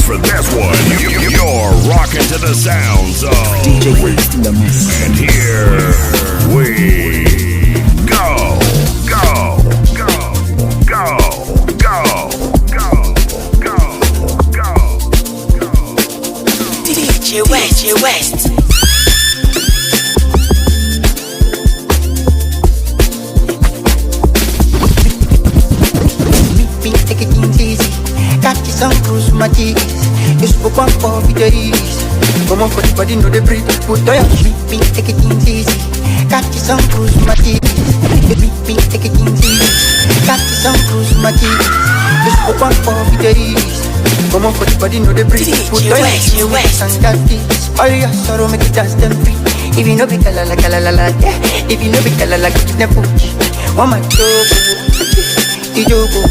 for this one. You're rocking to the sounds of DJ Waste in the mix. And here we go. Go, go, go, go, go, go, go, go. DJ West. Take it easy, catch some cruise my cheese. You spoke one for days. Come on for the body, know the breathe. Put on your sleeping, take it easy. Catch some cruise my cheese. You sleeping, take it easy. Catch some cruise my cheese. You spoke one for days. Come on for the body, know the breathe. Put on your sleeping, and that's it. All your sorrow make it dance them free. If you know be kalala, yeah. If you know be kalala, get them Fuji. One my joke, Ijogo,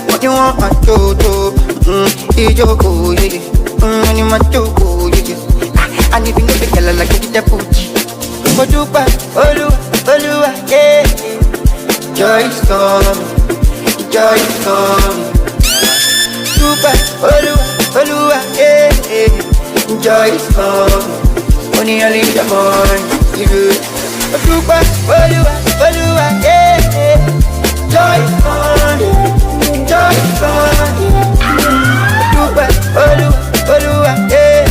what you want, my Jojo? Ijogo, money, my Jogo, and if you know the color like the Fuji, what you buy? Olua, yeah. Joy is coming, joy is coming. Super, Olua, yeah. Joy is coming, only I leave the morning. Super, Olua, yeah. Joy is coming, joy is coming. Super, Olua, yeah.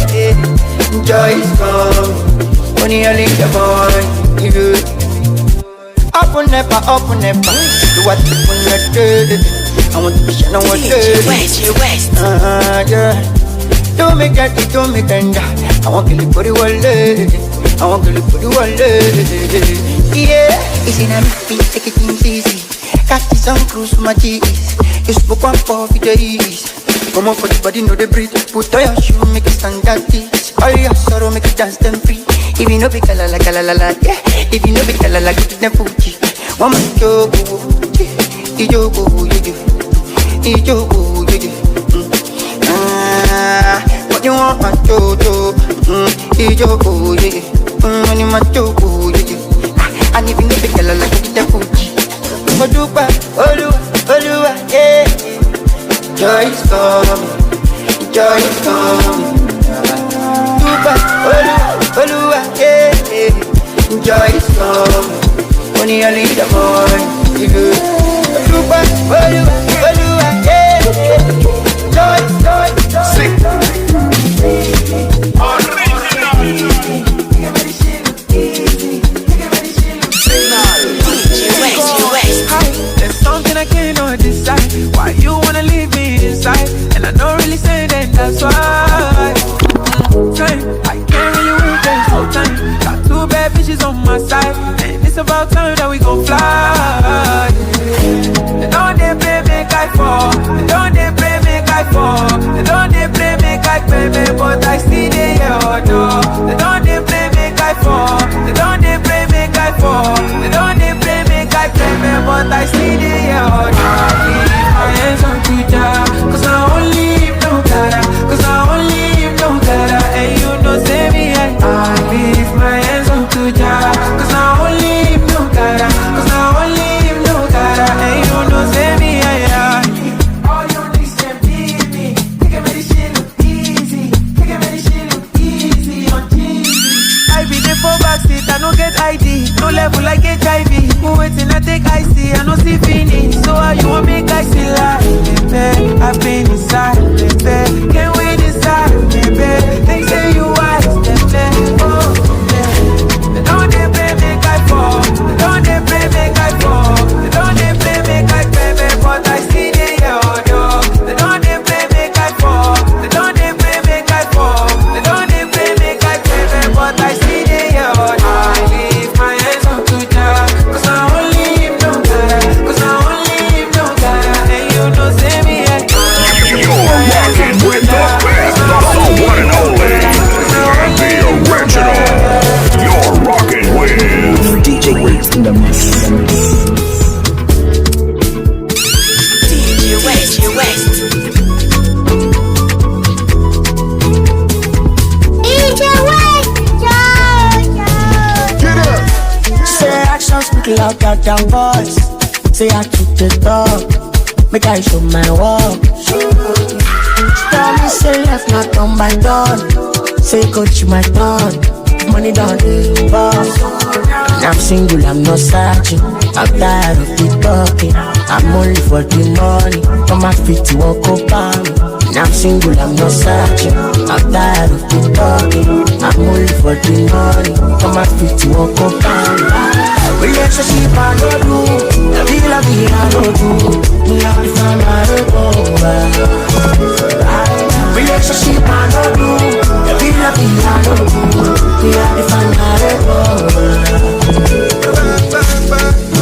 Joy is coming, only I leave the morning. Up and never, do what you wanna do. I want to be shining, I want to DJ West. Yeah. Don't make that, don't make that. I want to live for the world. I want to live for the world. Yeah. It's in a meeting, take it easy. Catch some cruise my cheese. You spoke one for days. Come on for the body, know the breathe. Put on your shoe, make it stand that this. All your sorrow, make it dance them free. If you know be kalala, yeah. If you know be kalala, get to them Fuji. One man Jogo, Ijogo, what you want, my Jojo? Ijogo, money, my Jogo, and if you know be kalala, get to them Fuji. Odupa, Olua, yeah. Joy is coming, joy is coming. Odupa, Olua, yeah. Joy is coming, only I leave the morning. Odupa, Olua, yeah. Joy is coming. There's something I cannot decide. Why you wanna leave me inside? And I don't really say that, that's why. Time, I can't really wait, there's no time. Got two bad bitches on my side, and it's about time that we gon' fly. They don't they play, make I fall. They don't they play, make I fall. They don't they play, make I pay, but I still dey here, oh no. They don't they play, make I fall. They don't they play, make I fall. They don't they play, make I pay, but I still dey here, oh no. My hands on to Jah, 'cause I only live no dada, 'cause I only live no dada, and you know say me I leave my hands on to Jah, 'cause I only live no dada, 'cause I only live no dada, and you know say me I. All your niggas can beat me, they can make this shit look easy, they can make this shit look easy on TV. I be there for backseat, I no get ID, no level like HIV. Who waiting, I take IC, I no see finish. So how you want make I see life, baby? I've been inside, baby. Can't wait inside, baby. They say you wise, baby. Oh, yeah. They don't they play, make I fall. They don't they play, make I fall. They don't they play, make I baby, but I see they here, oh no. They don't they play, make I fall. They don't they play, make I fall. They don't they play, make I baby, but I see they here, oh no. I leave my hands up to Jah, 'cause I only live no dada, 'cause I only live no dada, and you know say me I. You're rocking with the best, the one and only, and the original. You're rocking with DJ Waste in the mix. DJ West. Say actions speak louder than voice. Say I keep the talk. make I show my work. Tell me say left not done by done. Say coach my turn. Money down the boss. I'm single, I'm not searching. I'm tired of the talking. I'm only for the money. On my feet to walk up on me. I'm single, I'm not searching. I'm tired of the talking. I'm only for the money. On my feet to walk up on me. Relationship I don't do. I feel like I don't do. Me have to find my over. Relationship I don't do. I feel like I don't do. Me have to find my over.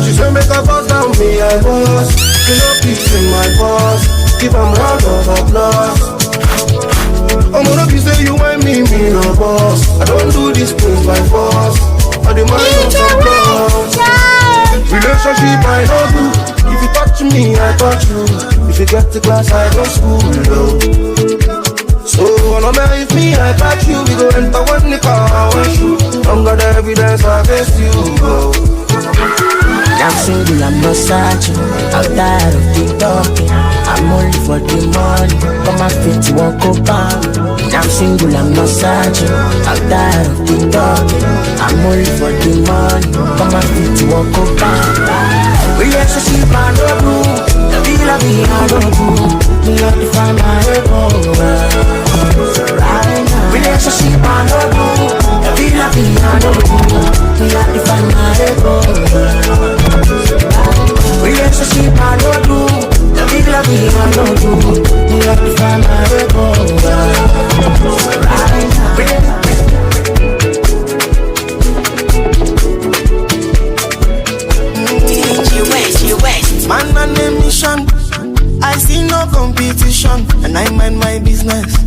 She said make a bust down me, I was. She no peace in my boss. Give 'em round of applause. I'm gonna be say you want me no boss. I don't do these things by force. I demand no support. Relationship I don't do. If you touch me, I touch you. If you get to class, I go school. So no matter if me, I touch you. We go enter one the car, one shoot. I'm got the evidence against you. I'm single, I'm not searching. I'm tired of the talking. I'm only for the money. Come my feet to walk up on me. I'm single, I'm not searching. I'm tired of the talking. I'm only for the money. Come my feet to walk up on me. Relationship I don't do. The feel of me I don't do. Me have to find my over. Relationship I don't do. The feel of me I don't do. Me have to find my over. Relationship I don't do. The big love me I don't do. Me have to find my over. Man on a mission, I see no competition, and I mind my business.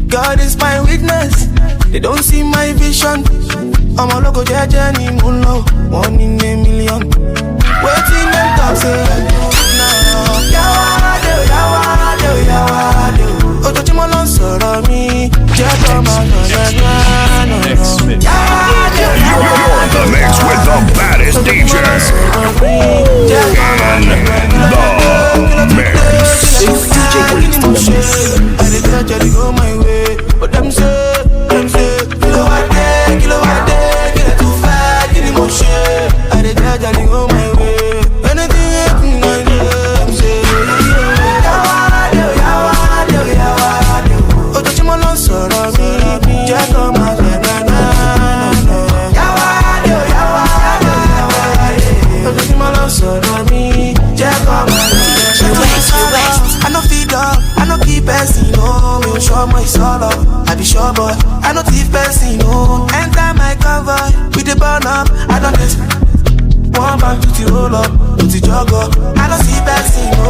God is my witness, they don't see my vision. I'm a local judge and in Mulo, 1 in a million. Waiting and talk say now. Yawado, yawado, yawado. Ojoojúmọ́ sọ̀rọ̀ mi, jẹ́ kó máa nà. You're in the mix with the baddest DJ. I dey tell Jerry go my way, but them say, kilo wa dey, get too fat, get emotion. I dey tell Jerry go my way, anything happen I them say. Yawado, ojoojúmọ́ ló sọ̀rọ̀ mi, jẹ́ kó máa nà. Ojoojúmọ́ ló sọ̀rọ̀ mi, jẹ́ kó máa nà. I no feed up, I no keep person, no. Me show my solo, I be sure boy. I no thief person, no. Enter my convoy, we dey burn up. I don't miss one bank to the roll up, to the jog up. I don't see person, no.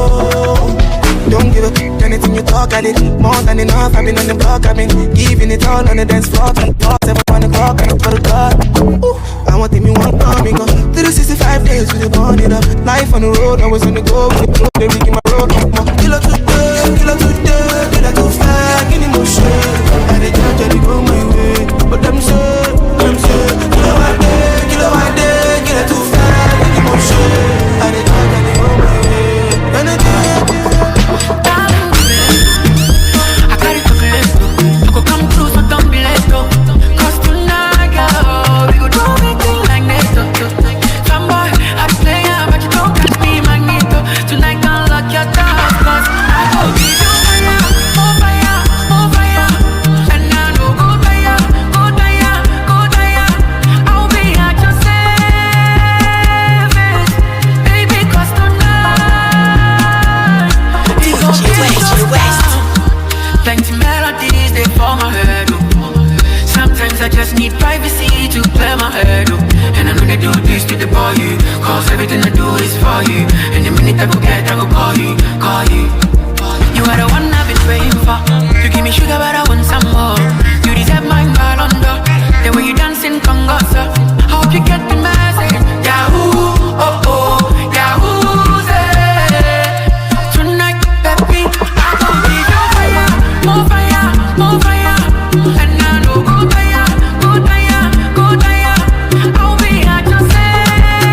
Don't give up anything you talk, I did more than enough. I've been on the block, I've been giving it all on the dance floor. 7 o'clock, and I'm for the God. I want me one come, me go 365 days with the burn it up. Life on the road, always on the go. With the flow, they rigging my road. Kilo today, kilo too fat, get emotion. And they judge and they go my way, but them say, kilo a day, get too fat, get emotion. And they judge and they go my way, and they do it. I carry chocolate, I go come through, so don't be late, though. 'Cause tonight, girl, we go do big thing like this, some boy, I play, but you don't catch me, magneto. Tonight, can't lock your door, 'cause I go give you fire, more fire, more fire. And I know go tire, go tire, go tire. I'll be at your service, baby, 'cause tonight we gon' be so fast. Plenty melodies, they fall my head, oh. Sometimes I just need privacy to clear my head, oh. And I know they do this to the boy, you, 'cause everything I do is for you. And the minute I go get, I go call you, call you. You are the one I've been praying for. You give me sugar, but I want some more. You deserve my ballon d'or. The way you dancing, Congo, so I hope you get the message. Yahoo, oh oh, Yahoo, say. Tonight, baby, I go give you fire, more fire, more fire. And I know go tire, go tire, go tire. I'll be at your service,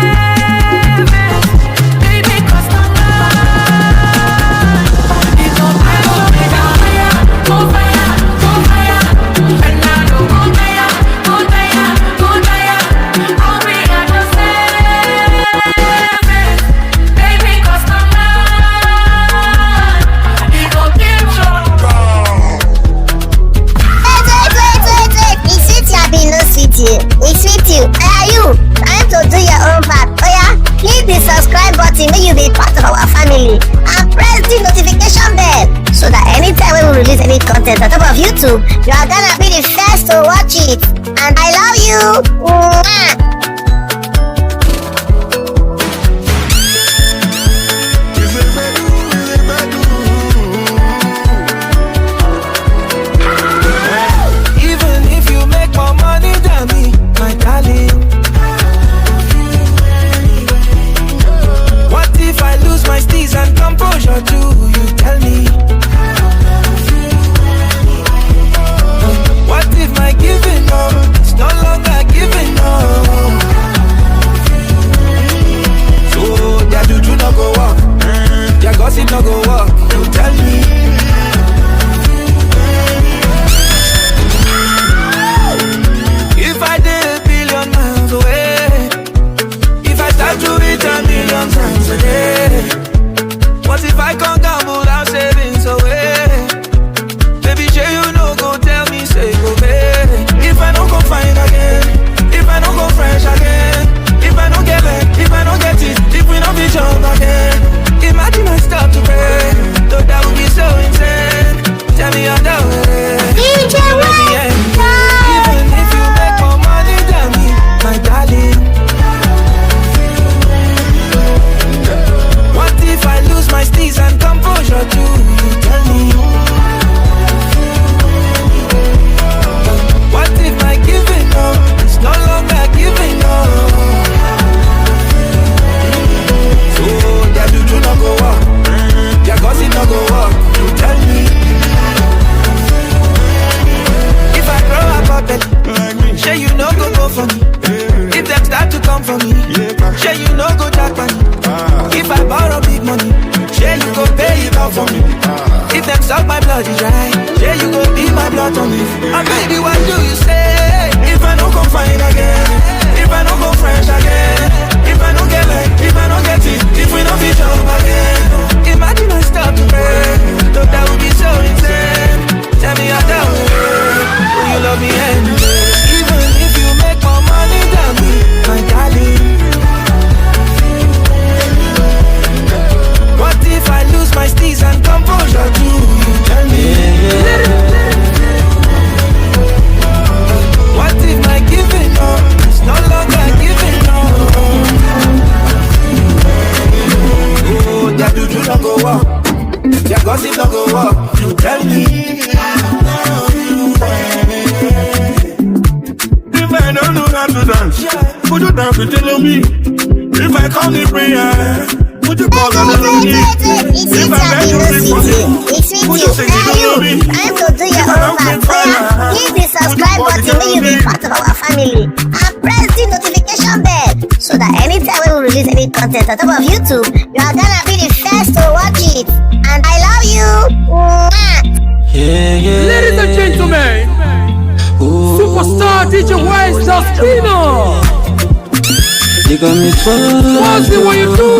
baby, 'cause tonight you. Time to do your own part. Oh yeah, hit the subscribe button when you be part of our family and press the notification bell so that anytime when we release any content on top of YouTube, you are gonna be the first to watch it. And I love you. Mwah. My darling, what if I lose my steez and composure too? You tell me. What if my giving up is no longer giving up? So their juju no go walk, their gossip no go walk. You tell me. If I did a billion miles away, if I start to eat 1,000,000 times a day, what if I can't gamble without savings away? Baby, sure you know, go tell me, say go pay. If I don't go fine again, if I don't go fresh again, if I don't get back, if I don't get it, if we don't be jump again. Imagine I stop to pray, though that would be so insane. Tell me I'm the way. Even if you make more money than me, my darling. What if I lose my steez and composure too? You tell me. What if my giving up is no longer giving up? So their juju no go walk, their gossip no go walk. You tell me. If I grow up a belly, sure you know go for me. If them start to come for me, sure you know go jack money. If I borrow big money, sure you go pay it out for me. If them suck my blood is right, sure you go be my blood on me. And baby, what do you say? If I don't come fine again, if I don't go fresh again, if I don't get like, if I don't get it, if we don't be jump again. Imagine I stop to pray, though that would be so insane. Tell me how that way, will you love me anyway? Even if you make more money than me, my darling. What if I lose my steez and composure too? You tell me. What if my giving up is no longer giving up? Oh, that juju no go walk, their gossip no go walk. You tell me. If I don't know how to dance, would you dance with me? If I come in prayer, would you call on me? If I beg you sing for me, would you sing it on me? Time to do your own part. Hit the subscribe button when you be part of our family and press the notification bell so that anytime when we release any content on top of YouTube, you are gonna be the first to watch it. And I love you. Mwah. Ladies and gentlemen, superstar DJ West Jaspino. You got me falling. What's the way you do?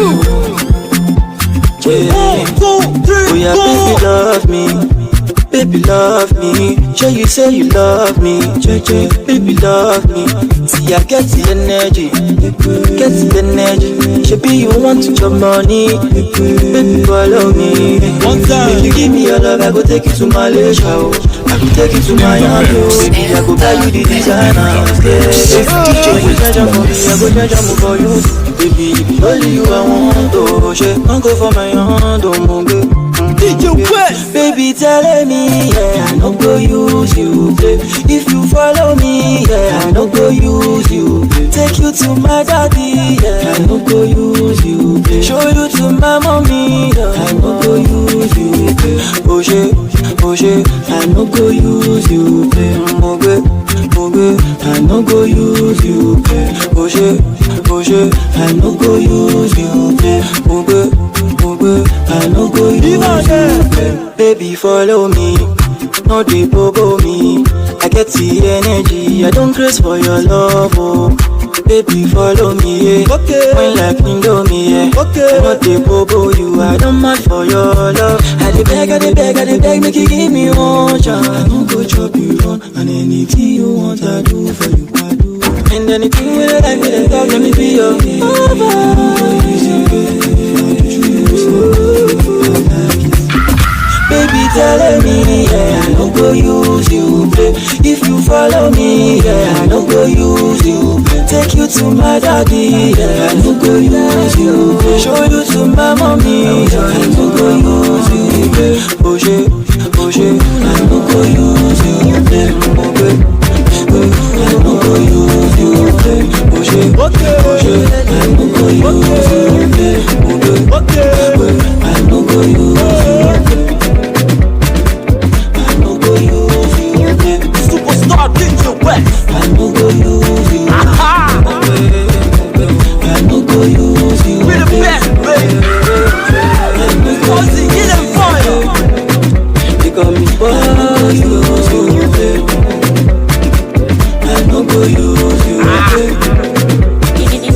Yeah, baby, love me. Baby, love me. Sure, you say you love me. Baby, love me. See, I get the energy. Get the energy. Should be you want to your money. Baby, follow me. One time, if you give me your love, I go take you to Malaysia. I go take you to Miami. Baby, I go buy you the designer. DJ, you judge for me, I go judge for you. Baby, only you I want to. Don't go for my hand, don't go. DJ West. Baby, tell me, yeah, I don't go use you, play. If you follow me, yeah, I don't go use you, play. Take you to my daddy, yeah, I don't go use you, play. Show you to my mommy, yeah, I don't go use you, play. Oh shit, I don't go use you, play. I don't go use you, play. Oh shit, I don't go use you, play. I no go use you. Baby, follow me, no dey bobo me. I get the energy, I don't craze for your love, oh. Baby, follow me, yeah. Okay. When like Indomie, yeah. Okay. I no dey bobo you, I don't mad for your love. I dey beg, make you give me one chance. I no go chop you run, and anything you want I do for you, I do. And anything we like, we dey talk, let me be your baby, tell me, yeah, I no go use you, play. If you follow me, yeah, I no go use you, play. Take you to my daddy, yeah, I no go use you, play. Show you to my mommy, yeah, I no go use you, play. Oh shit, I no go use you, play. I no go use you, play. Oh shit, I no go use you, play. I no go use you, play. Superstar DJ West. I no go use you. Aha. I no go use you. We're the best, baby. Cause get them fire. They call me boy, use you, baby. I no go use you, baby.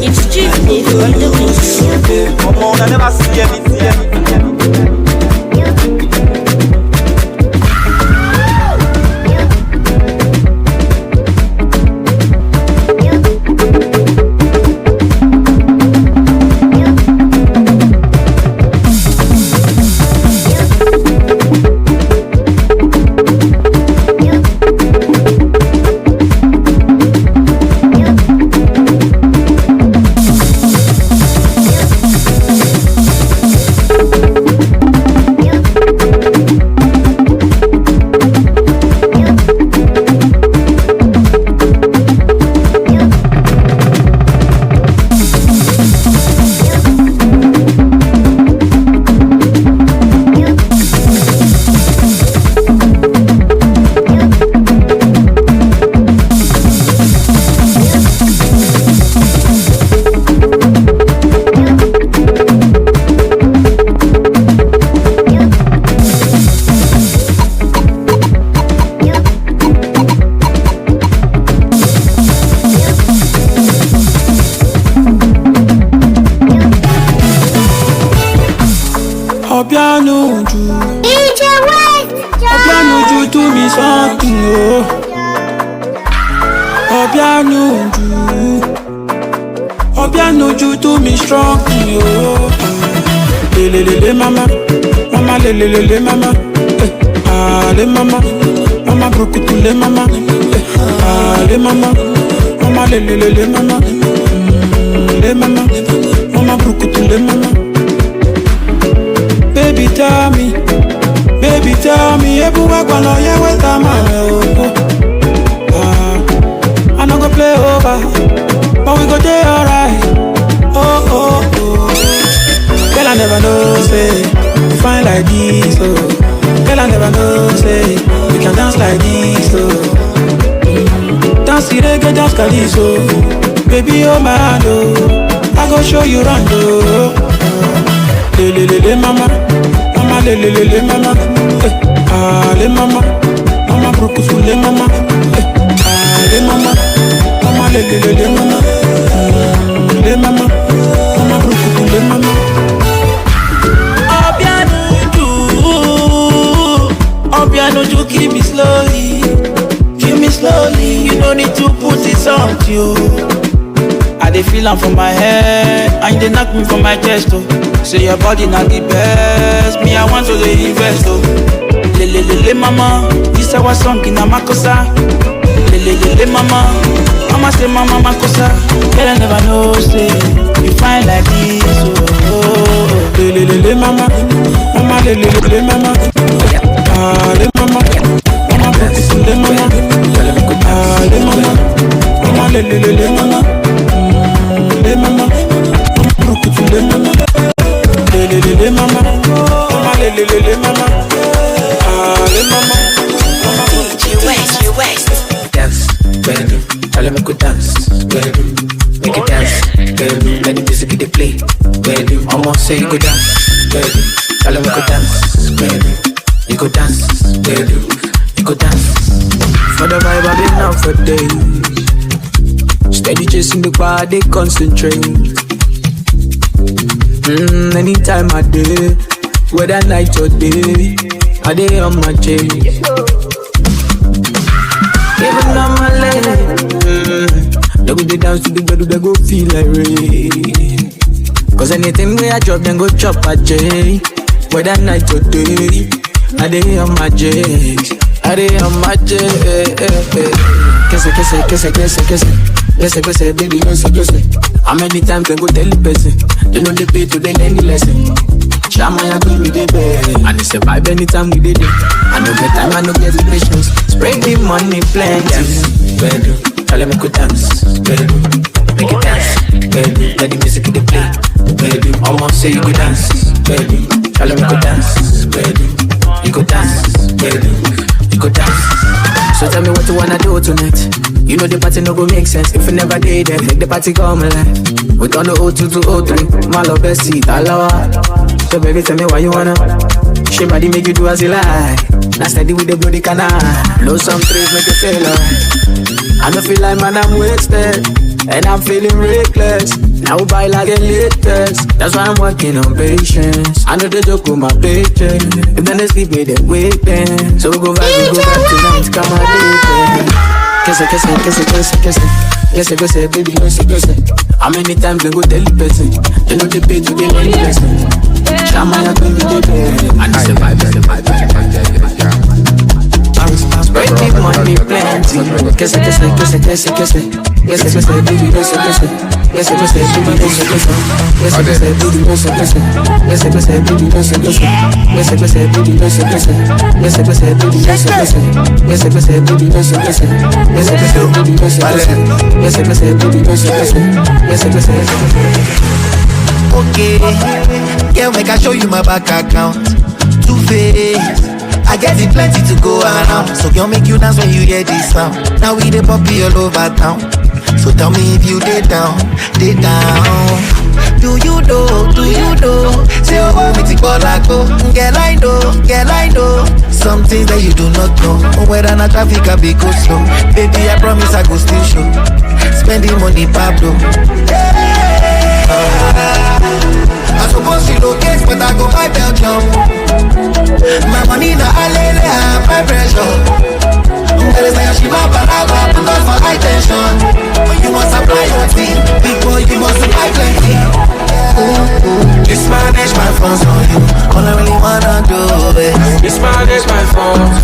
It's cheerful on the mix. Come on, I never see anything. Do me something, oh. Obianuju, do me strong, oh. Le mama, mama le mama, le mama, mama brukutu le mama, le mama, mama le mama, le mama, mama brukutu le mama. Baby tell me, everywhere gonna hear what I'm I no go play over, but we go day alright. Oh. Girl, I never know, say, you fine like this, oh. Girl, I never know, say, we can dance like this, oh. Dance the reggae, dance calypso. Baby, oh man, oh, I go show you round, oh. Le mama, mama le mama, le mama, mama brukusu le mama, le mama, mama le mama, le mama, mama brukusu le mama. Obianuju, keep me slowly, you don't need to put it on you. I dey feel am from my head, and they knock me from my chest, oh. Say your body not the best, me I want to dey invest, oh. Le mama, this our song in Amakosa. Le mama, mama say mama makosa. Girl, I never know, say you fine like this, oh. Le mama, mama le mama, le mama, mama practice le mama, le mama, mama le mama, le mama, practice le mama. Le mama, mama le mama, le mama, mama West. Dance, baby, tell them I could dance, baby, make it dance, baby, let the music they play, baby, almost say you could dance, baby, tell them I could dance, baby, you could dance, baby, you could dance. For the vibe I've been out for days, steady chasing the bar, they concentrate. Anytime I day, whether night or day, I day on my chain. Even on my leg, They go dey dance to the bed, they go feel like rain. Cause anything where I drop, then go chop a J. Whether night or day, I dey on my J's. I dey on my J. Kiss it, baby, kiss it. How many times they go tell the person? They know they pay to them any lesson. Shama ya go with the bed, and it's a vibe anytime we did it. I no get time, I no get patience. Spread the money plenty. Bedroom, tell them I could dance. Bedroom, make it dance. Bedroom, let the music in the play. Bedroom, almost say you could dance. Bedroom, tell them I could dance. Bedroom, you could dance. Bedroom, you could dance. So tell me what you wanna do tonight. You know the party no go make sense if you never did it. Make the party come alive. We turn the 02 to 03. My love best seat, alawa. So baby, tell me why you wanna. She body make you do as you like. Now steady with the bloody canal. Blow some trees, make you feel alright. I don't feel like man, I'm wasted. And I'm feeling reckless. Now buy like a latest. That's why I'm working on patience. I know they joke with my paycheck. If then they sleep with them waiting. So we go back tonight, come on, baby. Kiss it, baby, kiss it. How many times they go tell the person? They know they pay to get any lesson. Shama ya baby, and it's a vibe. Spread the money plenty. Kiss it, baby, kiss it. Yes, baby, kiss it. Yes, baby, kiss it. Yes, baby, kiss it. Yes, baby, kiss it. Yes, baby, kiss it. Yes, baby, kiss it. Yes, baby, kiss it. Yes, baby, kiss it. Yes, baby, kiss it. Yes, baby. Okay, girl, make I show you my bank account. Two-Face, I get it plenty to go around. So girl, make you dance when you hear this sound. Now we the poppy all over town. So tell me if you dey down, dey down. Do you know? Say oh, me take all I go. Girl, I know. Some things that you do not know. Whether na traffic I be go slow. Baby, I promise I go still show. Spending money, Pablo. I suppose she locates, but I go buy Belgium. My money na alele, high pressure. There is a Shiba Baraba, put on for high tension. But you must apply your team, big boy, you must supply plenty. Mismanage my funds on you, all I really wanna do is mismanage my funds.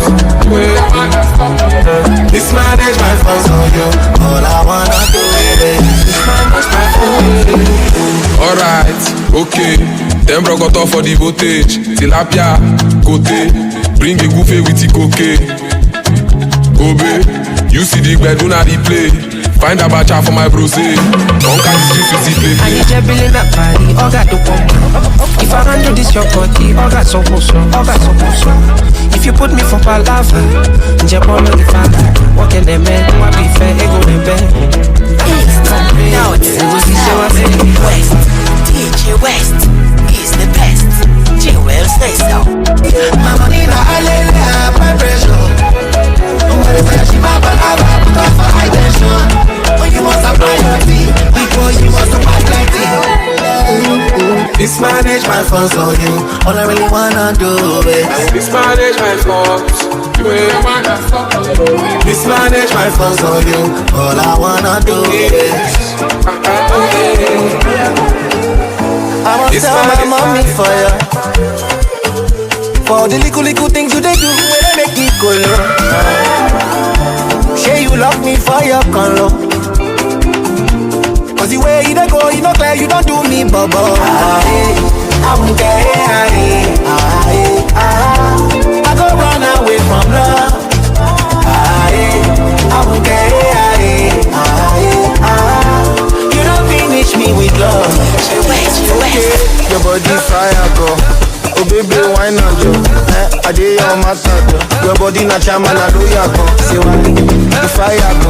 Mismanage my funds on you, all I wanna do is mismanage my funds. Alright, okay. Them bro got off for the voltage. Tilapia, côté. Bring a goofy with the cocaine. Kobe, you see the bed, do not replay. Find a bacha for my bro say. Don't catch the streets with the play. I need your bill in that body, all got the pump. If I handle this your body, all got so close. If you put me for palava, Japan on the father. What can they make? What be fair? Ego in bed. Now it's West. DJ West is the best. Jewel say so. My money na alele, high pressure. She my palava, put on for high tension. Oh, you must apply your team, because you must apply plenty. Mismanage my funds on you, all I really wanna do is Mismanage my funds. mismanage my funds on you, all I wanna do is I must tell my mommy for you. For the little things you they do when they make me go low. Say you love me for your color. Cause the way you dey go, you no clear, you don't do me bubble. I won't care. I go run away from love. I won't care. You don't finish me with love. Your body fire, go. Oh baby, why not you? I did your matter. Your body na chama na loya go. Say why? The fire go.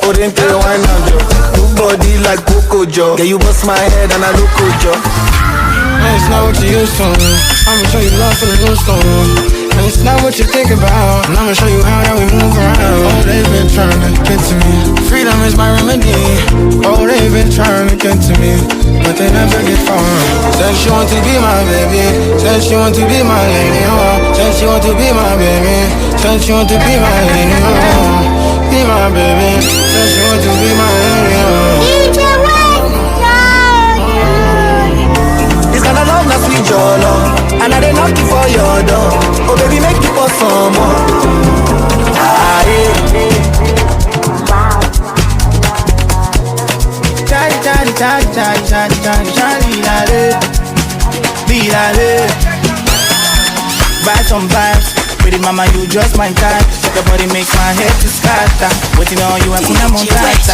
Oh then play why not you? Good body like Coco Joe. Yeah, you bust my head and I look good Joe. It's not what you used to. I'ma show you love for the new stone. And it's not what you think about. And I'ma show you how that we move around. Oh, they've been trying to get to me. Freedom is my remedy. Oh, they've been trying to get to me, but they never get far. Said she want to be my baby. Said she want to be my lady. Oh, said she want to be my baby. Said she want to be my lady. Oh, Be my baby. Said she want to be my area. This kind of love, not sweet your love. And I didn't knock you for your door. Oh baby, make you pour some more. Ah, yeah. Vibes on vibes, pretty mama, you just my type. Your body makes my head to scatter. Waiting on you and put them on tight.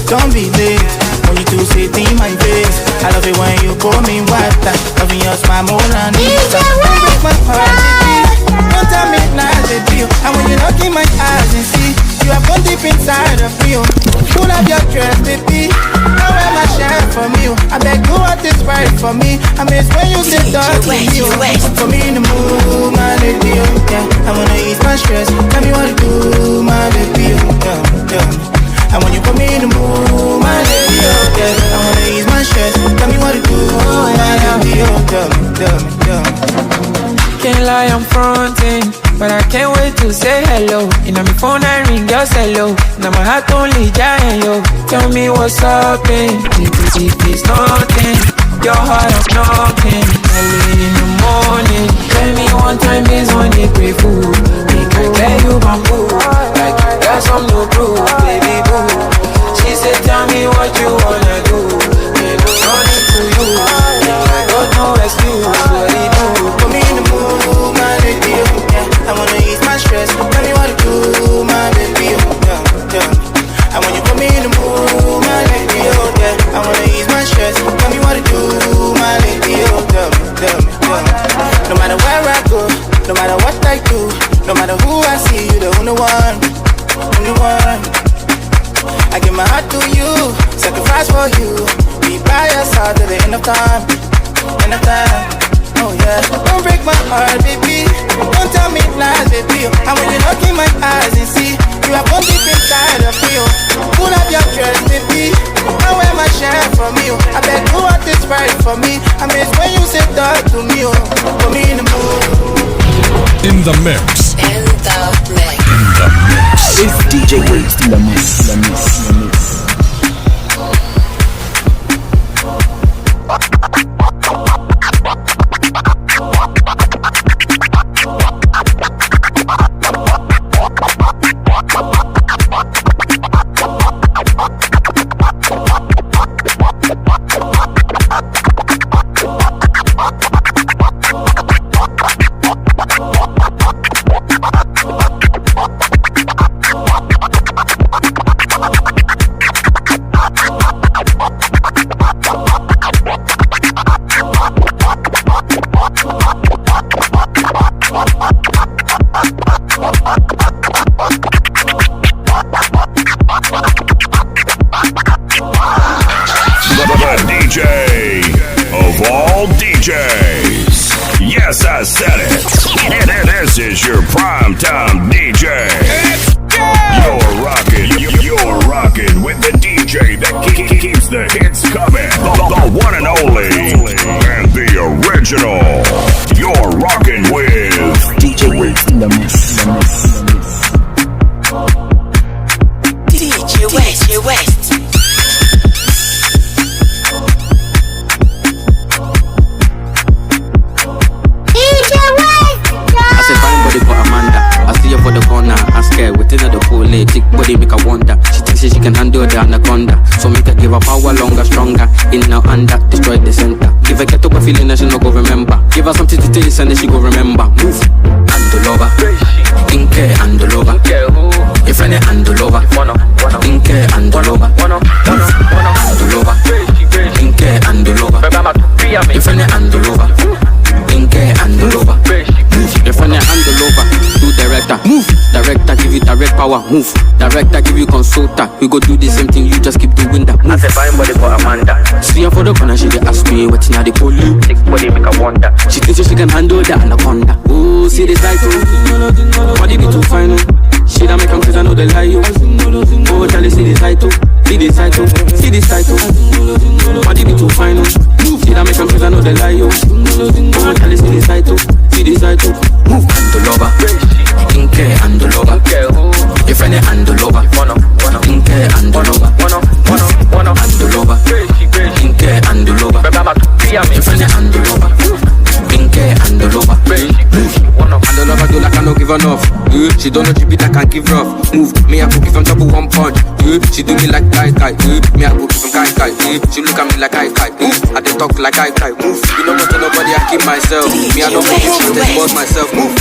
Don't be late, when you do say in my face. I love it when you call me water. Loving your smile more than this. Don't break my heart, baby. Don't tell me lies, baby. And when you look in my eyes and see you have gone deep inside of me. Pull up your dress, baby. I wear my shirt for me. I beg you want this right for me. I miss when you sit down to me. For me in the mood, my lady. Yeah, I wanna ease my stress. Tell me what to do, my baby. Yeah. And when you put me in the mood, my lady, yeah, I wanna ease my stress. Tell me what to do, my lady, Can't lie, I'm fronting, but I can't wait to say hello. In my phone I ring your hello. Now my heart only giant, yo. Tell me what's up, if it's nothing. Your heart I'm knocking, early in the morning. Tell me one time is on the pray food. Make I tell you bamboo, like you got some no proof, baby boo. She said tell me what you wanna do. They go running to you, I got no excuse. What do you do? Put me in the mood, my lady, yeah. I wanna ease my stress. Tell me what to do, my baby, yeah. And when you put me in the mood, my lady, yeah, I wanna ease my stress. Tell me what to do, my lady, tell me. No matter where I go, no matter what I do, no matter who I see, you the only one. I give my heart to you, sacrifice for you. Be by your side till the end of time. Oh yeah, don't break my heart, baby. Don't tell me lies, baby. And when you look in my eyes and see you have gone deep inside of me. Pull up your dress, baby. I wear my shirt for me. I beg you want this right for me. I miss when you say that to me. Put me in the mood. In the mix. It's DJ Waste in the mix. Yes, I said it. This is your primetime DJ. You're rocking with the DJ that keeps the hits coming. The one and only, and the original. You're rocking with DJ Waste in the mix. DJ West. I said fine body for Amanda. I see her for the corner. I'm scared within the pool. Thick body make her wonder. She thinks she can handle the anaconda. So make her give her power longer, stronger. In now under, destroy the center. Give her get up a feeling that she no go remember. Give her something to taste and then she go remember. Move, and the lover. Inke and the lover. If any and the lover. Inke and the lover. And the lover. Inke and the lover. If any and the lover. Inke and the lover. If any and the lover. Do director. Move. Director give you direct power. Move. Director give you consultant. We go do the same thing. You just keep doing that. Move. I said fine body for Amanda. See her for the corner. She dey ask me what's in the police. Thick body make her wonder. She thinks she can handle the anaconda. Oh, see this title. Body be too fine. She don't make them cause I know they lie you. Oh, tell you see this title. See this title. See this title. Body be too fine. She don't make them cause I know they lie you. Oh, tell you see this title. See this title. Move and the lover. Inke and the lover. If any find it and all over. Inke and all over. And all over. Inke and all over. You find it and all over. Inke and all over. And all over do like I no give enough. She don't know she beat like I give rough. Move, me I go give him double one punch. She do me like kai. Me I go give him kai. She look at me like kai. I dey talk like kai. Move, you know what to nobody I keep myself. Me I don't want to expose myself. Move.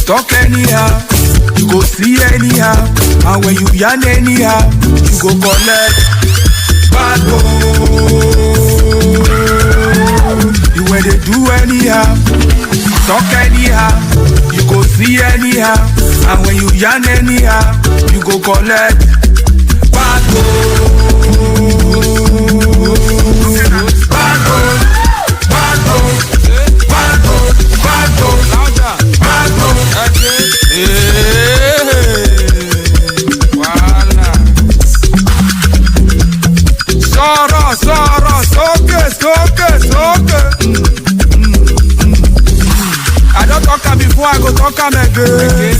Talk anyhow, you go see anyhow, and when you yarn anyhow, you go collect bad boy. You when they do anyhow, talk anyhow, you go see anyhow, and when you yarn anyhow, you go collect bad boy. Bad boy, bad boy, bad boy, bad boy, louder, bad boy. I don't talk am before, I go talk am again.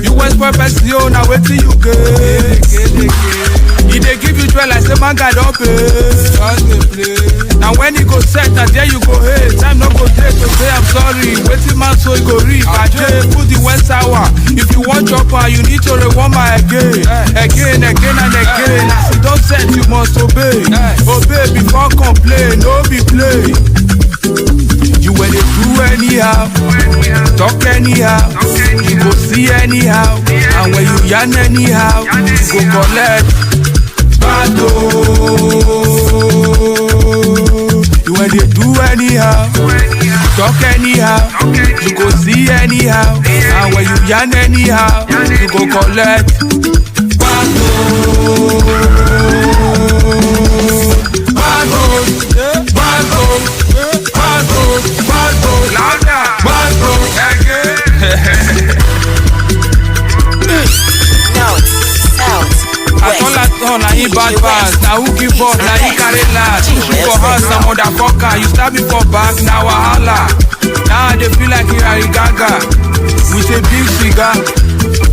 You went for best, now wait till you get. He dey give you 12, I say man guy don't pay. Just dey play. Now when he go set, and there you go hey. Time no go take to say I'm sorry. Waiting man so he go reap. I just put the West hour. If you want chopper, you need to rewarm my again. Again and again. As you don't set, you must obey. Obey before complain, no be play. You when they do anyhow, talk anyhow, you go see anyhow, and when you yarn anyhow, you go collect bad boy. You when they do anyhow, talk anyhow, you go see anyhow, and when you yarn anyhow, you go collect bad boy. Bad boy, bad boy. Bad boy, louder, bad boy, again. I turn, I eat bad pass. Now who give up, now he carry last. Push me for house, some motherfucker. You stab me for back, now wahala. Now they feel like you are Gaga with a big cigar.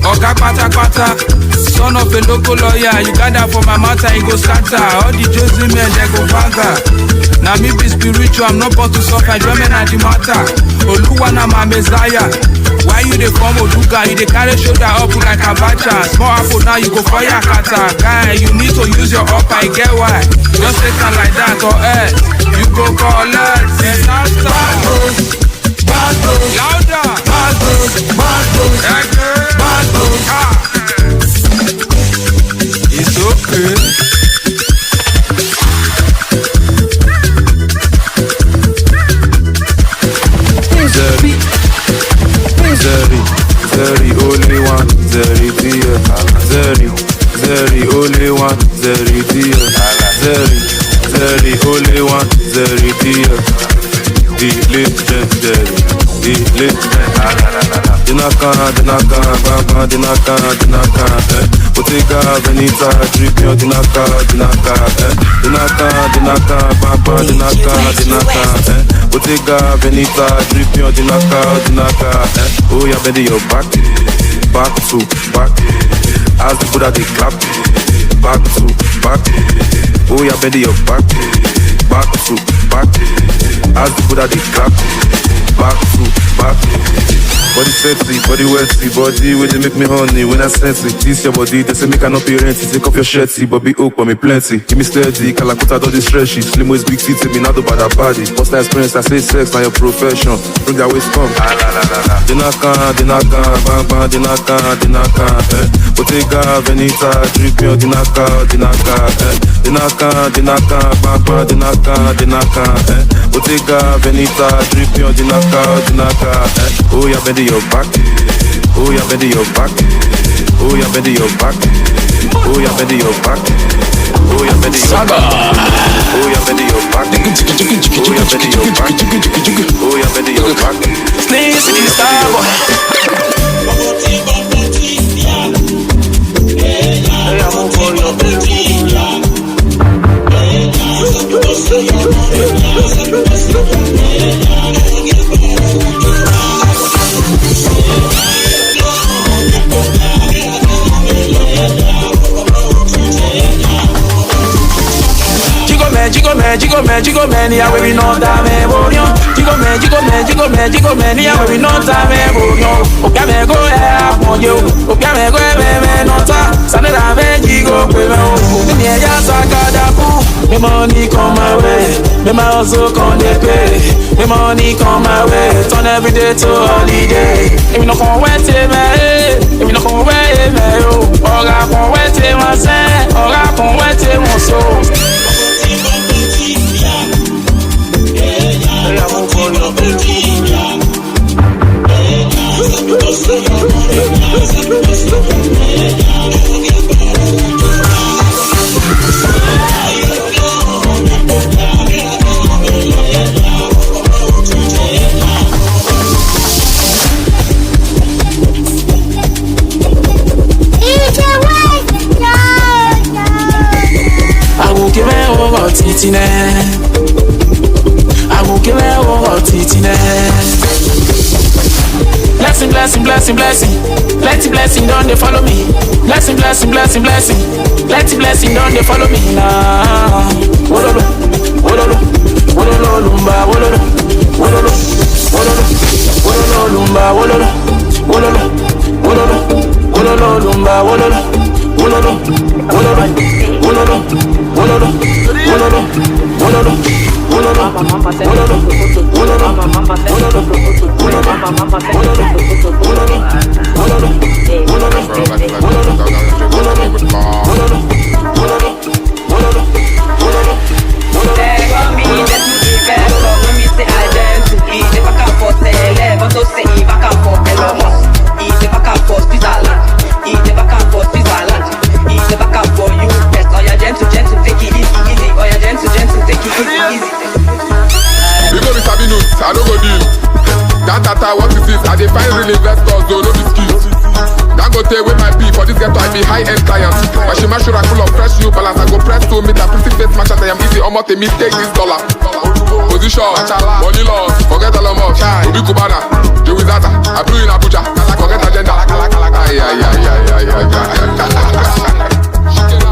Oga pata pata, son of a local lawyer. You gather for my matter, he go scatter. All the Josie men, they go banga. Now me be spiritual, I'm not born to suffer. German at the matter. Oluwana my messiah. Why you dey come Oduga? You dey carry shoulder up like a bacha. Small apple now you go fire kata. Guy, you need to use your upper, I get why. Just take it like that or else you go collect disaster. Bad boys, louder. Bad boys, bad boys. It's okay. Bottega, Veneta, Tripio, Dinaka, Bottega, Veneta, Tripio, Dinaka, oh yeah, bend your back to back, as the Buddha they clap, back to back, oh yeah, bend your back to back, as the Buddha they clap, back to back. Body sexy, body wetty, body where they make me honey when I sense it. This your body, they say me cannot be renty. Take off your shirty, but be oak for me plenty. Give me steady, Kalakuta don't stretchy. Slim waist, big titty, me not do bad body. What's that experience? I say sex, now your profession. Bring that waist come. Dinaka, bang bang, dinaka. Bottega, Veneta, Tripio, Dinaka, Dinaka, bang bang, dinaka. Bottega, Veneta, Tripio, Dinaka. Oh yeah, bend your back. Oh yeah, bend your back. Oh yeah, bend your back. Oh yeah, bend your back. Oh yeah, bend your back. Oh yeah, bend your back. Oh yeah, bend your back. Oh yeah, bend your back. Sneeze to the star boy. Jigo man, yeah, we know that me borio. Jigo man, yeah, we know that me borio. Oka me go ya moyo, oka me go me nota. Sane da me jigo pe me o. Me ya sakada ku. Me money come my way, me my hustle come dey pay. Me money come my way, turn every day to holiday. If you no come wait me, if you no come wait me, oh. Oga come wait me, say. Oga come wait me, so. I will give it over Titine. I will give it over Titine. Blessing. Let the blessing don't they follow me. Blessing. Let the blessing don't they follow me now. Wololo, lumba, wololo, lumba, wololo, lumba, I don't go deal. That what is this? I define real investors, though, no be skills. That go take away my pee for this ghetto, I be high-end clients. My shima should full of fresh new balance. I go press to meet a pretty face match at I am easy, almost a me take this dollar. Position, money loss, forget all of us. Obi Kubana, Joey Zata, I blew in Abuja, forget agenda.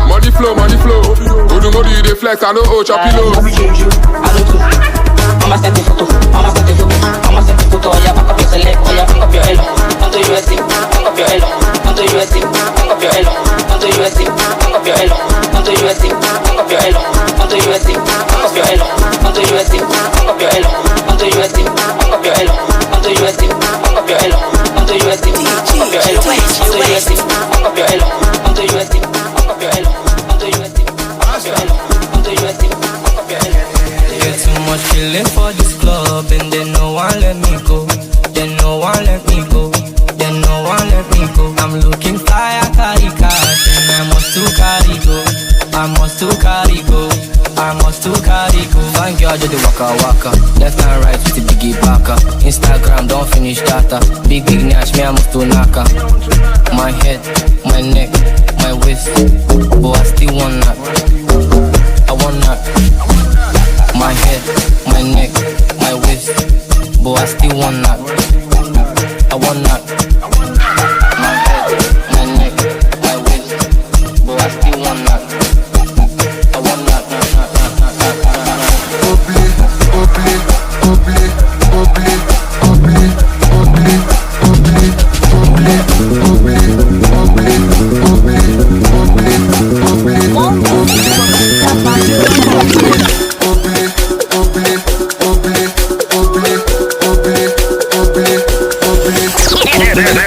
Money flow. Odumodi, you dey flex, I know, choppy low. Mama sent the photo, yeah, back up your select, oh yeah, back up your elo. Onto USC, back up your elo. Onto USC, back up your elo. Onto USC, back up your elo. Onto USC, back up your elo. Onto USC, back up your elo. Onto USC, back up your elo. Onto USC, back up your elo. Onto USC, back up your elo. Onto USC, back up your elo. Onto USC, back up your elo. Onto USC, back up your elo. Onto USC, back up your elo. Onto USC, back up your elo. Too much feeling for this club and then no one let me go. Then no one let me go. Then no one let me go. I'm looking fly, I carry cash and I must to carry go. I must to carry go. Fine girl, I do the waka waka. Left and right with the biggie backer. Instagram don't finish data. Big nash, me I must do naka. My head, my neck, my waist, but I still want that. I want that. My head, my neck, my waist, but I still want that. I want that. My head, my neck, my waist, but I still want that. I want that.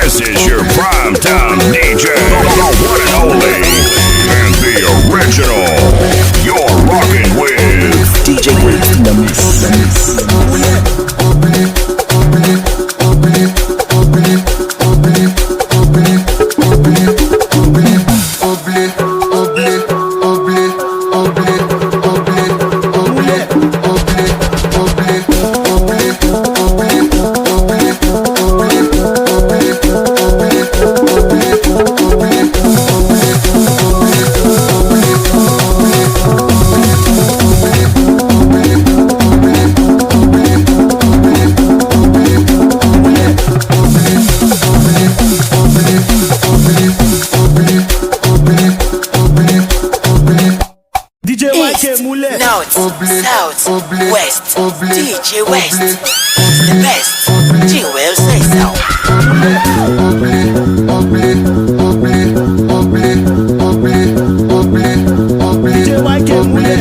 This is your primetime DJ, the one and only, and the original. You're rocking with DJ Breaks in the mix. South, West, DJ West is the best. Jewel say so. DJ YK Mule.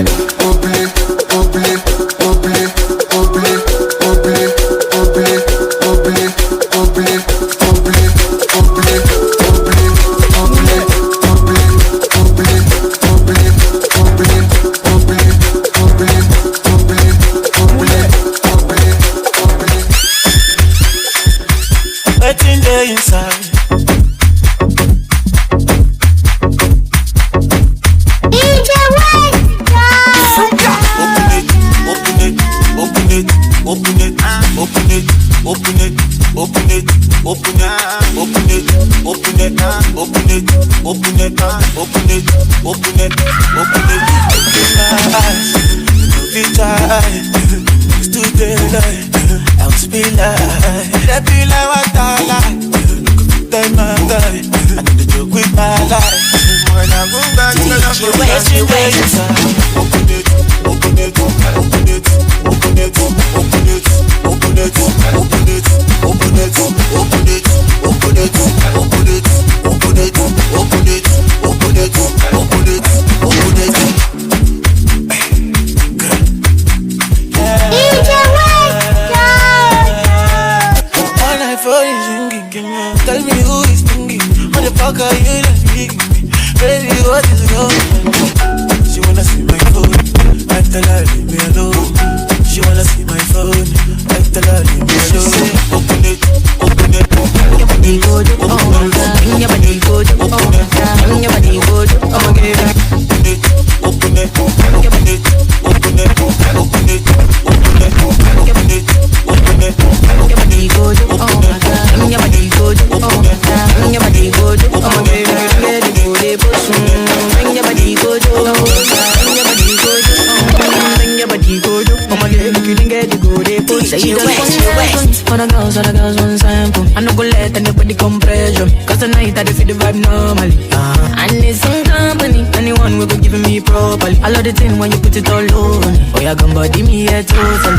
Other girls want sample. I no go let anybody come pressure me, cause tonight I dey feel the vibe normally. I need some company, anyone will go giving me properly. I love the thing when you put it all on me. Oh, you gon' body me here totally.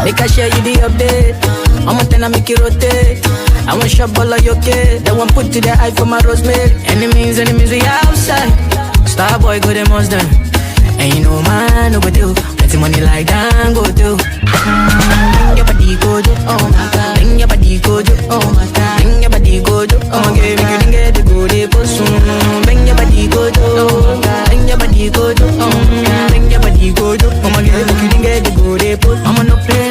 Make I share you the update. I'ma tell I make it rotate. I want shop all of your kid. That one put to the eye for my rosemary. Enemies, we outside. Star boy go them most done. And you know man, no go do. Let's money like that, go do. Bring your body go do, oh my god. Bring your body go do, oh my god. Bring your body go do, oh my god. Make you didn't get the go de post. Bring your body go do, oh my god. Bring your body go do, oh my god. Bring your body go do, oh my god. Make you didn't get the go de post. I'ma no play,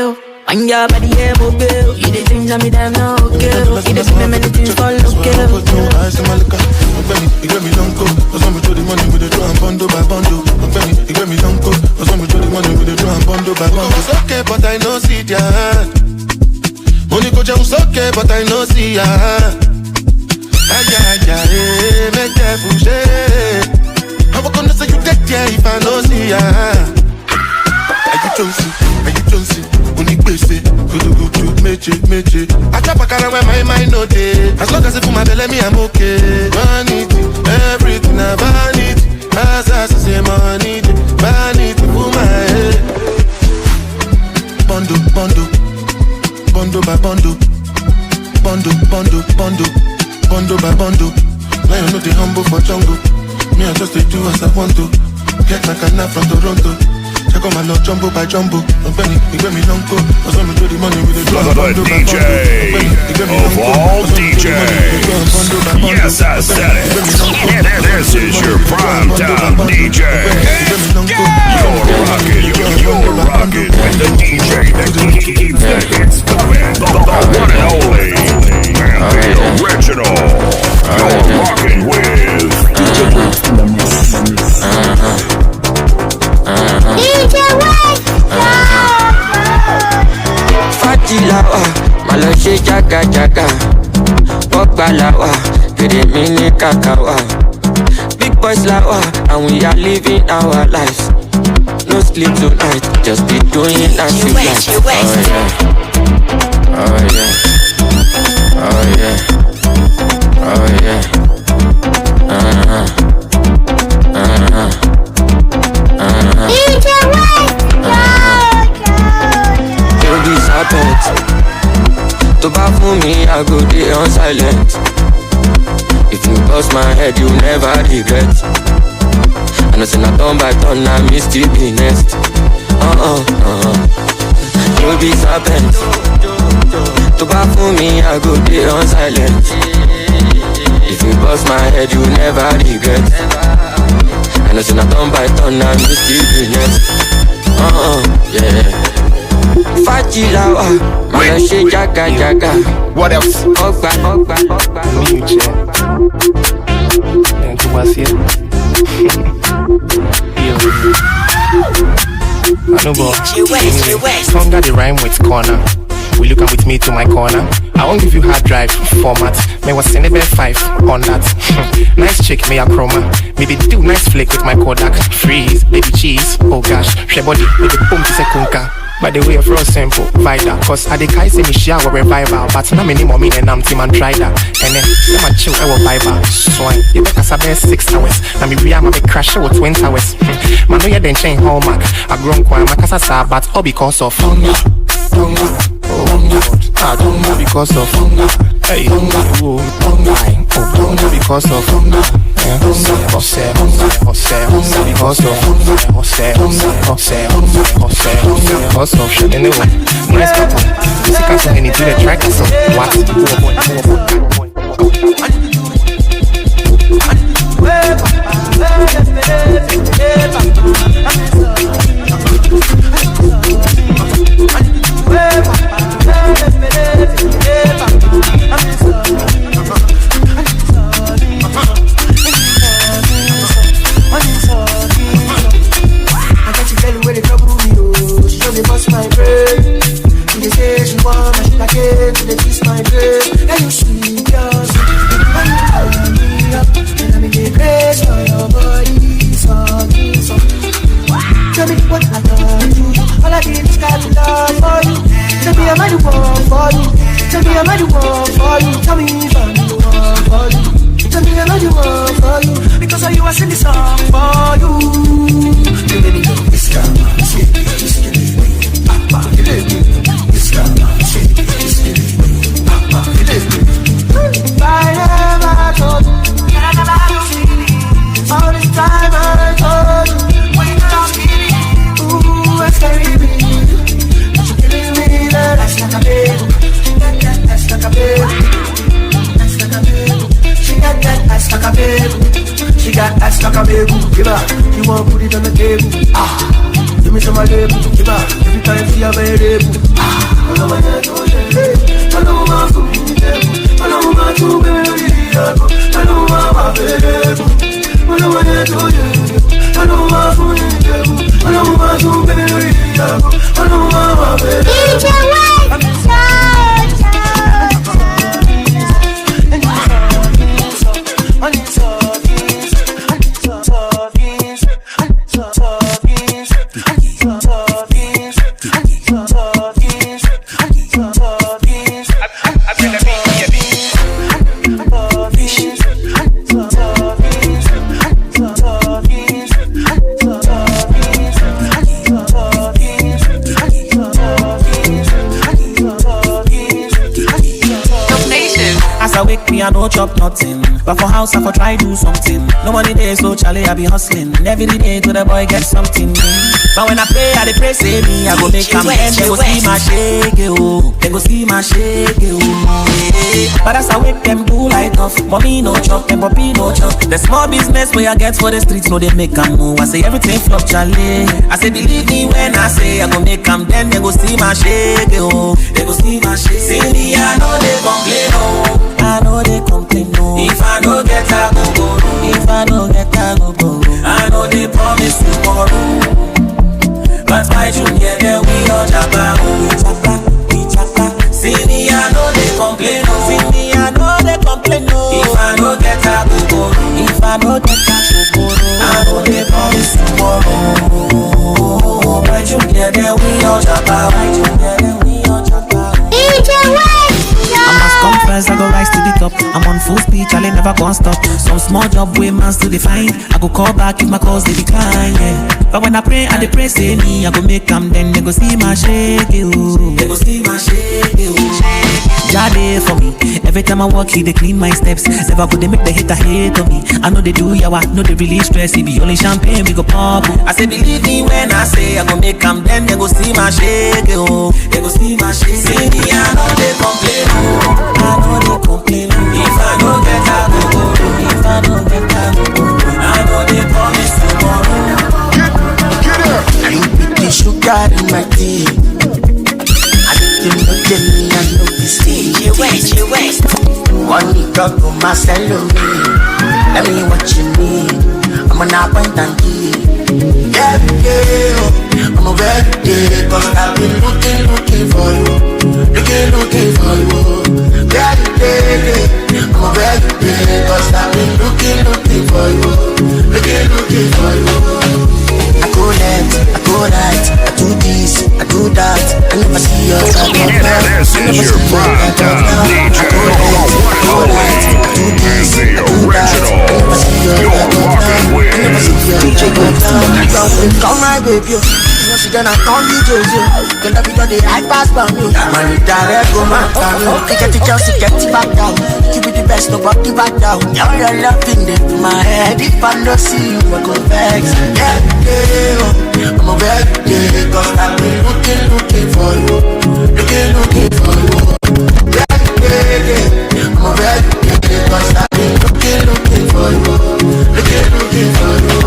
oh. And your body yeah mobile. You the things that me damn no okay. You the see me many things for okay. You get me long coat, cause I'm with the money with the draw and bundle by bundle. You get me long coat, cause I'm with the money with the draw and bundle. but I no see ya. Make that push. How I gonna say you take care if I no see ya? Are you Jonesy? Only basic, good, meche. I trap a car where my mind no day. As long as it for my belly, me I'm okay. Vanity, everything I vanity. As I say money, vanity for my head. Bondo by bondo. Bondo by bondo. Lion no the humble for jungle. Me I just do as I want to. Get my canna from Toronto. Check on my lord jumbo by jumbo. I'm Benny, he gave me long coat. I saw me do the money with the drum. The DJ of all DJs. Yes, I said it. And this is your prime time DJ. You're rocking with the DJ that keeps the hits coming. The one and only, and the original. You're rocking with DJ Fatilawa, Maloshe Jaga, Bokbalawa, Mini Kakawa. Big boys lawa, and we are living our lives. No sleep tonight, just be doing as you like. Oh yeah. To buy for me, I go day on silent. If you bust my head, you never regret. I know say na turn by turn, I miss to be next. You be serpent. To buy for me, I go day on silent. If you bust my head, you never regret. I know say na turn by turn, I miss to be next. Yeah. Fatilawa, Maloshe Jaga. What else? Ogba. Me, you check. And to us here. I know, bro. Song got the rhyme with corner. We look with me to my corner. I won't give you hard drive format. May was send a 5 on that. Nice chick, may a chroma. Maybe do nice flick with my Kodak. Freeze, baby cheese. Oh gosh, she body with the boom to say kunka. By the way, of real simple, vital. Cause I decay say me share our revival. But now me need more meaning, I'm team and try that. And then, let my chill, I will vibe. Swine, you better sabbe 6 hours. Now me real, my big crash, with 20 hours. Man, no, you then chain hallmark. I grown quiet, my casa sad, but all because of hunger. I don't know because of hunger. Hey, hunger, hunger because of hunger. Because of shit anyway. Nice people. This is can't any do the track so what? Because you are singing song for you. All this time I told you, when you're not kidding. Ooh, it's scary. But you're killing me, that's like a baby. That's like a baby. That's like a baby. She got that ass like a baby. She got ass like a baby. Give her, you want put it on the table. Give me some of the table. Give her, every time she have a table. I know my head, I know my food, I know my two baby. I know my baby. I know my head, I know my food, I know my two baby. I know my baby. DJ White, I no chop nothing. But for house, I for try do something. No money there, so Charlie, I be hustling. Every day to the boy get something. But when I pray, I dey pray, say me, I go make them end. They go see my shake, oh. They go see my shake, oh. But as I wake them do light off. Mommy no chop, and Bobby no chop. The small business where I get for the streets, no they make them move. I say everything flop, Charlie. I say believe me when I say I go make them, then they go see my shake, oh. They go see my shake. See me, I know they complain, oh. I know they complain, no. If I don't get a go, if I don't get a go, I know they promise tomorrow. But my junior, then we all jabba, we chapa. See me, I know they complain, no. See me, I know they complain, no. If I don't get a go, if I don't get a go, I know they promise tomorrow. My junior, then we all jabba, my junior, then we all jabba. I must come first, I go rise to the top. I'm on full speed, I'll never gonna stop. Some small job way man still define. I go call back if my calls they decline, yeah. But when I pray, I dey pray, say me, I go make them, then they go see my shake, you. They go see my shake, you. Jade for me. Every time I walk, he they clean my steps. Never go they make the hater hate on me. I know they do yawa, know they really stress. It be only champagne, we go pop. I say believe me when I say I go make them, then they go see my shake, oh. They go see my shake. See me, I know they complain, oh. I know they complain, oh. If I don't get a go, if I don't get a go, I know they promise tomorrow. Get up. I put the sugar in my tea. I didn't know get me, I know this DJ West. One nigga go my salary. Let me what you need. I'm an appointment. Yeah, I'm a bad day. Cause I've been looking for you. Looking for you. Bad day. I'm a bad day. Cause I've been looking for you. Looking for you. I go left, I go right, I do this, I do that. I never see your back. This is your prime time DJ. I go left, I do this, I do that. I never see your back. I never see your back. Come right, baby. You know she gonna come DJ. Then that video they high pass by me. Man, you direct go man. You get the chance to get it back down. You be the best, nobody back down. Now you're laughing in my head. If I don't see you, I go vex. Yeah, I'm a bad day. Cause I've been looking for you. Looking for you. Bad day. I'm a bad day. Cause I've been looking for you. Looking for you.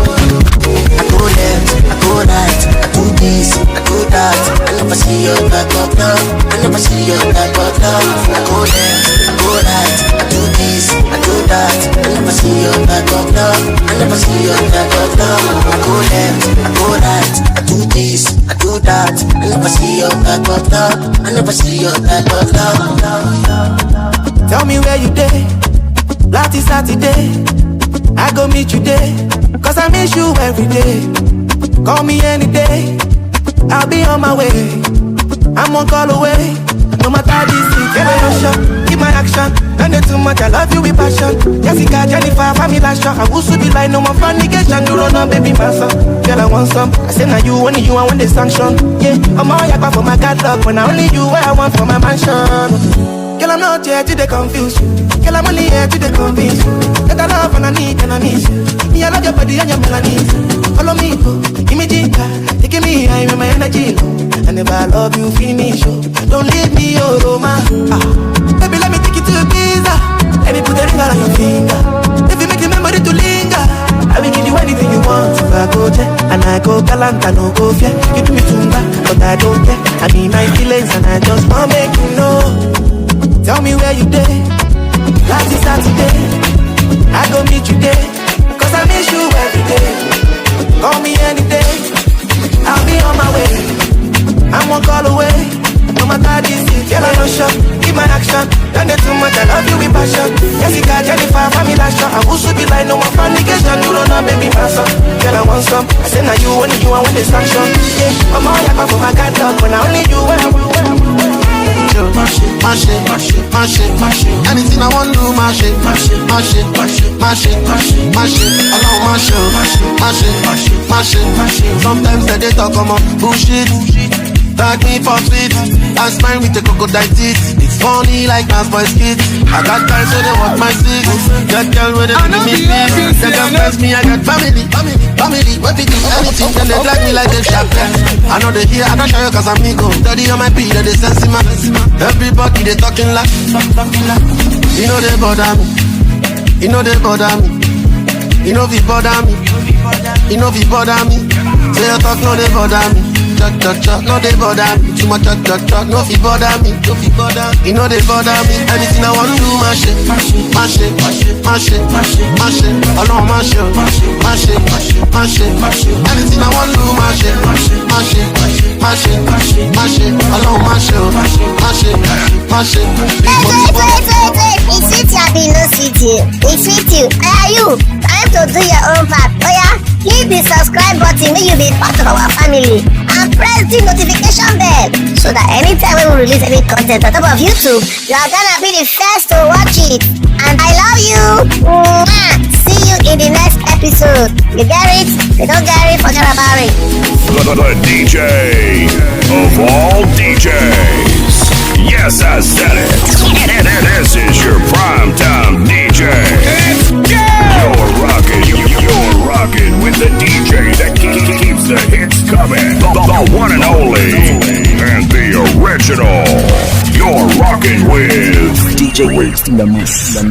I go left, I go right, I do this, I do that. I never see your back up now. I never see your back up now. I go left, I go right, I do this, I do that. I never see your back up now. I never see your back up now. I go left, I go right, I do this, I do that. I never see your back up now. I never see your back up now. Tell me where you day. Last is Saturday. I go meet you there. Cause I miss you every day. Call me any day. I'll be on my way. I'm one call away. No matter this city, keep my action. Don't do too much, I love you with passion. Jessica, Jennifer, family last shot. I will be like no more fornication. You don't know, baby, my son. Girl, I want some. I say now you, only you, I want the sanction. Yeah, I'm all yakba for my catalog. When I only you, where I want for my mansion. Girl, I'm not here to confuse you. Girl, I'm only here to convince you that I love and I need and I miss you. Me, I love your body and your melodies. Follow me, go, give me ginger, taking me high with my energy low. And if I love you, finish you. Don't leave me, oh Roma. Baby, let me take you to Ibiza. Let me put a ring on your finger. If you make the memory to linger, I will give you anything you want. If I go there and I go galant, I no go fear. You do me too bad, but I don't care. I need my feelings and I just want to make you know. Tell me where you day. Last is Saturday. I go meet you there. Cause I miss you every day. Call me any day. I'll be on my way. I'm one call away. No matter this is, girl, I don't shop. Keep my action. Don't do too much, I love you with passion. Jessica, Jennifer, family last shot. I will be like no more fornication. You don't know, baby, my son. Girl, I want some. I say now you, only you, I want the sanction. Yeah, I'm all yakba for my catalog. When I only you, where I want. Mash it. Anything I want to do, mash it. Allow mash it. Sometimes they talk about bullshit. Tag me for sweet, I smile with the crocodile teeth. It's funny like dance boy skits. I got guys where they want my six. Got girl where they give me feet. They can press me, I got family. When we do anything, then they drag me like they chaplain. I know they hear, I don't show you cause I'm ego. Study on my beat, they sense in my. Everybody they talking like. You know they bother me. You know they bother me. You know we bother me. You know we bother me. Say you talk, no they bother me. Talk, no they bother me. Too much talk, no fi bother me. You know they bother me. Anything I wanna do, mash it. Alone mash it. Anything I wanna do, mash it. Alone mash it. Wait. It's fit you, I be no city. It's fit you. Are you? Time to do your own part. Oh yeah? Hit the subscribe button when you be part of our family. And press the notification bell so that anytime when we release any content on top of YouTube, you are gonna be the first to watch it. And I love you. Mwah. See you in the next episode. You get it? If you don't get it, forget about it. The DJ of all DJs. Yes, I said it. And this is your primetime DJ. You're rocking with the DJ that keeps the hits coming. The one and only and the original. You're rocking with DJ Waste in the mix.